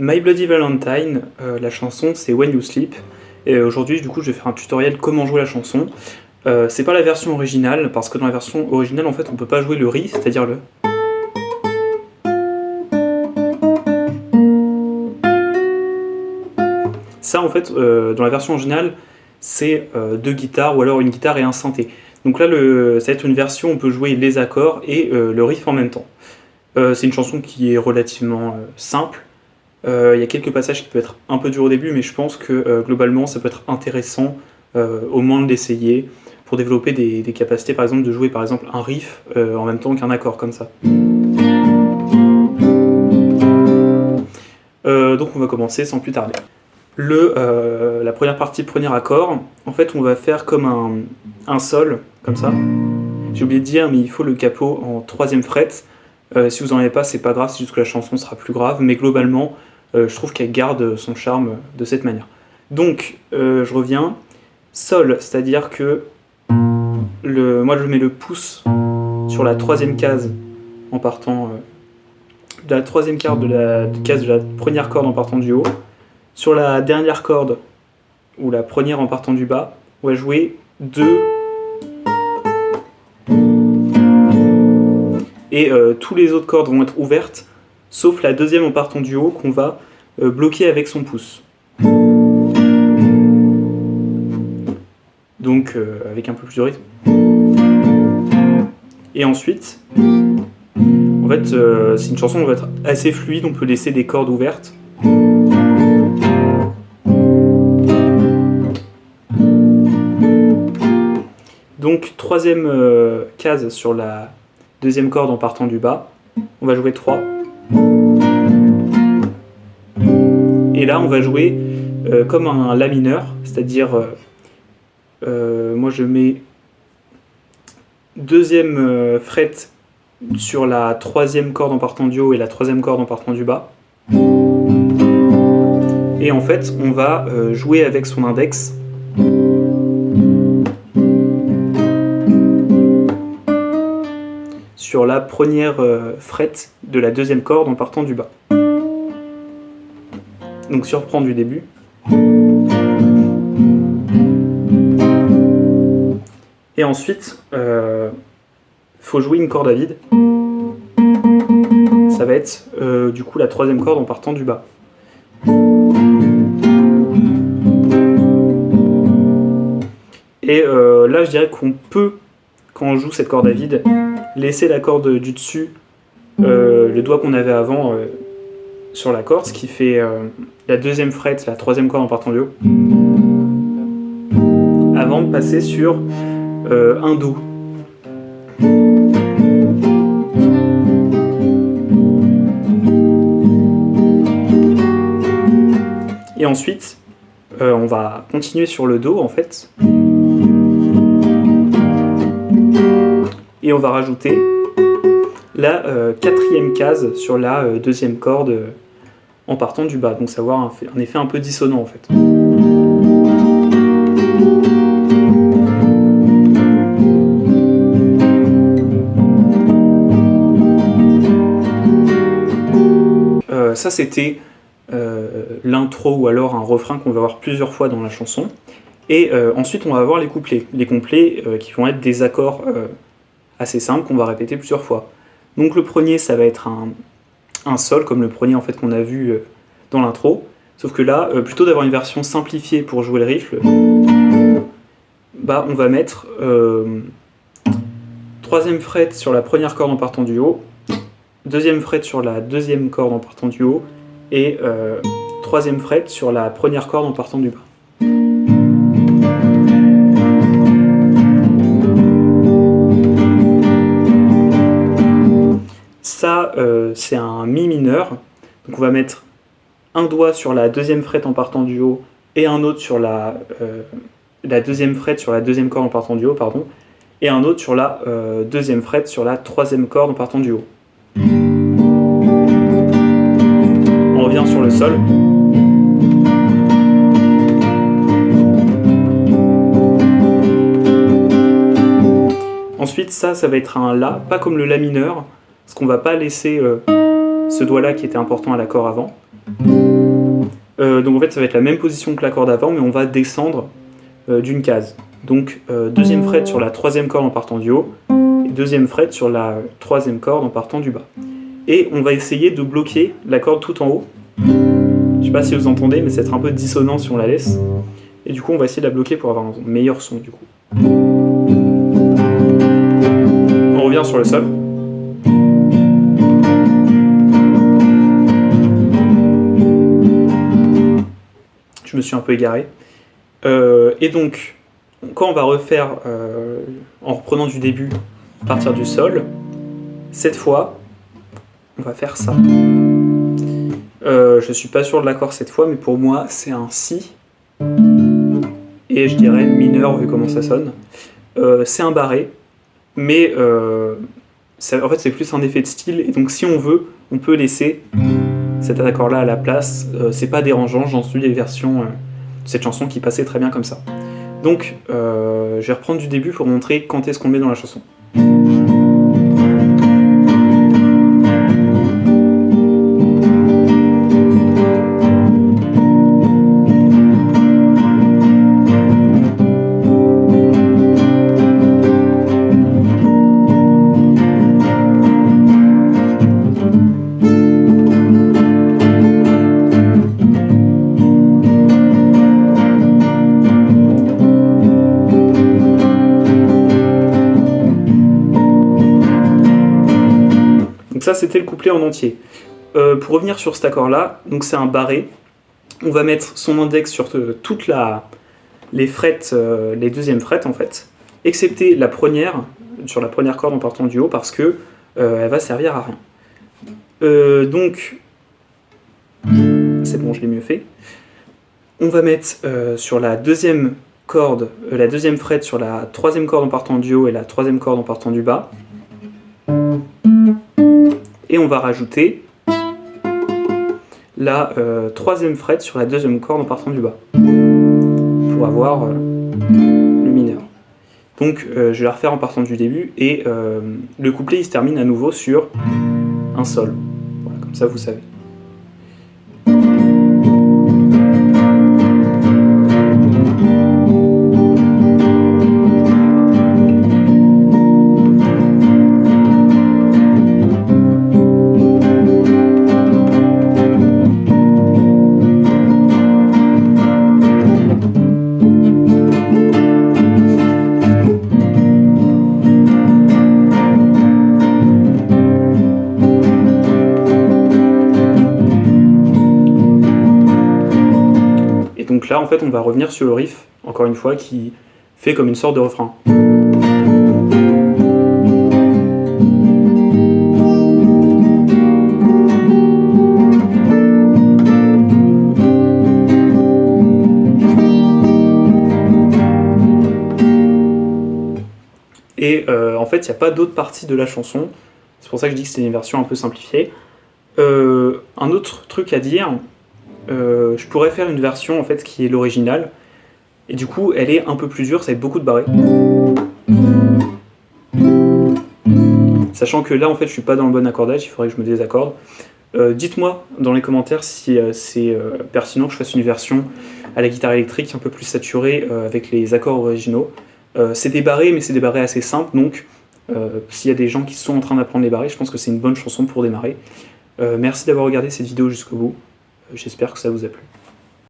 My Bloody Valentine, la chanson c'est When You Sleep, et aujourd'hui du coup je vais faire un tutoriel comment jouer la chanson. C'est pas la version originale, parce que dans la version originale en fait on peut pas jouer le riff, c'est-à-dire le... Ça en fait, dans la version originale, c'est deux guitares ou alors une guitare et un synthé. Donc là ça va être une version où on peut jouer les accords et le riff en même temps. C'est une chanson qui est relativement simple. Il y a quelques passages qui peuvent être un peu durs au début, mais je pense que globalement ça peut être intéressant au moins de l'essayer pour développer des capacités, par exemple de jouer par exemple un riff en même temps qu'un accord comme ça. Donc on va commencer sans plus tarder. La première partie, premier accord, en fait on va faire comme un sol, comme ça. J'ai oublié de dire, mais il faut le capot en 3e fret. Si vous n'en avez pas, c'est pas grave, c'est juste que la chanson sera plus grave, mais globalement, je trouve qu'elle garde son charme de cette manière. Donc, je reviens. Sol, c'est-à-dire que moi je mets le pouce sur la 3e case en partant de la 3e case de la première corde en partant du haut. Sur la dernière corde, ou la première en partant du bas, on va jouer 2. Et tous les autres cordes vont être ouvertes, sauf la 2e en partant du haut qu'on va bloquer avec son pouce. Donc avec un peu plus de rythme. Et ensuite, en fait, c'est une chanson qui va être assez fluide, on peut laisser des cordes ouvertes. Donc 3e case sur la 2e corde en partant du bas, on va jouer 3. Et là on va jouer comme un La mineur, c'est-à-dire moi je mets 2e fret sur la 3e corde en partant du haut et la 3e corde en partant du bas. Et en fait on va jouer avec son index. Sur la première fret de la 2e corde en partant du bas. Donc si on reprend du début. Et ensuite, faut jouer une corde à vide. Ça va être du coup la 3e corde en partant du bas. Et là je dirais qu'on peut, quand on joue cette corde à vide, laisser la corde du dessus, le doigt qu'on avait avant sur la corde, ce qui fait la 2e fret, la 3e corde en partant du haut, avant de passer sur un Do. Et ensuite, on va continuer sur le Do en fait. Et on va rajouter la 4e case sur la 2e corde en partant du bas, donc ça va avoir un effet un peu dissonant en fait. Ça c'était l'intro ou alors un refrain qu'on va voir plusieurs fois dans la chanson. Et ensuite on va avoir les couplets. Les couplets qui vont être des accords assez simples qu'on va répéter plusieurs fois. Donc le premier ça va être un sol comme le premier en fait qu'on a vu dans l'intro, sauf que là plutôt d'avoir une version simplifiée pour jouer le riff, on va mettre 3e fret sur la première corde en partant du haut, 2e fret sur la 2e corde en partant du haut et 3e fret sur la première corde en partant du bas. Ça, c'est un Mi mineur, donc on va mettre un doigt sur la 2e fret en partant du haut et un autre sur la 2e fret sur la 2e corde en partant du haut, pardon, et un autre sur la 2e fret sur la 3e corde en partant du haut. On revient sur le sol. Ensuite, ça va être un La, pas comme le La mineur, parce qu'on va pas laisser ce doigt-là qui était important à l'accord avant. Donc en fait ça va être la même position que l'accord d'avant, mais on va descendre d'une case. Donc deuxième fret sur la troisième corde en partant du haut, et deuxième fret sur la troisième corde en partant du bas. Et on va essayer de bloquer la corde tout en haut. Je sais pas si vous entendez, mais ça va être un peu dissonant si on la laisse. Et du coup, on va essayer de la bloquer pour avoir un meilleur son du coup. On revient sur le sol. Je me suis un peu égaré. Et donc, quand on va refaire, en reprenant du début, à partir du sol, cette fois, on va faire ça. Je suis pas sûr de l'accord cette fois, mais pour moi, c'est un Si. Et je dirais mineur, vu comment ça sonne. C'est un barré, mais en fait, c'est plus un effet de style. Et donc, si on veut, on peut laisser cet accord-là à la place. C'est pas dérangeant, j'en suis des versions de cette chanson qui passait très bien comme ça. Donc, je vais reprendre du début pour montrer quand est-ce qu'on le met dans la chanson. Donc ça, c'était le couplet en entier. Pour revenir sur cet accord-là, donc c'est un barré. On va mettre son index sur toutes les frettes, les deuxièmes frettes en fait, excepté la première, sur la première corde en partant du haut, parce que elle va servir à rien. Donc, c'est bon, je l'ai mieux fait. On va mettre sur la deuxième corde, la deuxième frette sur la troisième corde en partant du haut et la troisième corde en partant du bas. Et on va rajouter la troisième frette sur la deuxième corde en partant du bas, pour avoir le mineur. Donc je vais la refaire en partant du début, et le couplet il se termine à nouveau sur un sol. Voilà, comme ça vous savez. Donc là, en fait, on va revenir sur le riff, encore une fois, qui fait comme une sorte de refrain. Et en fait, il n'y a pas d'autre partie de la chanson. C'est pour ça que je dis que c'est une version un peu simplifiée. Un autre truc à dire, je pourrais faire une version en fait qui est l'original, et du coup elle est un peu plus dure, ça va être beaucoup de barrés. Sachant que là en fait je suis pas dans le bon accordage, il faudrait que je me désaccorde. Dites-moi dans les commentaires si c'est pertinent que je fasse une version à la guitare électrique un peu plus saturée avec les accords originaux. C'est des barrés, mais c'est des barrés assez simples, donc s'il y a des gens qui sont en train d'apprendre les barrés, je pense que c'est une bonne chanson pour démarrer. Merci d'avoir regardé cette vidéo jusqu'au bout. J'espère que ça vous a plu.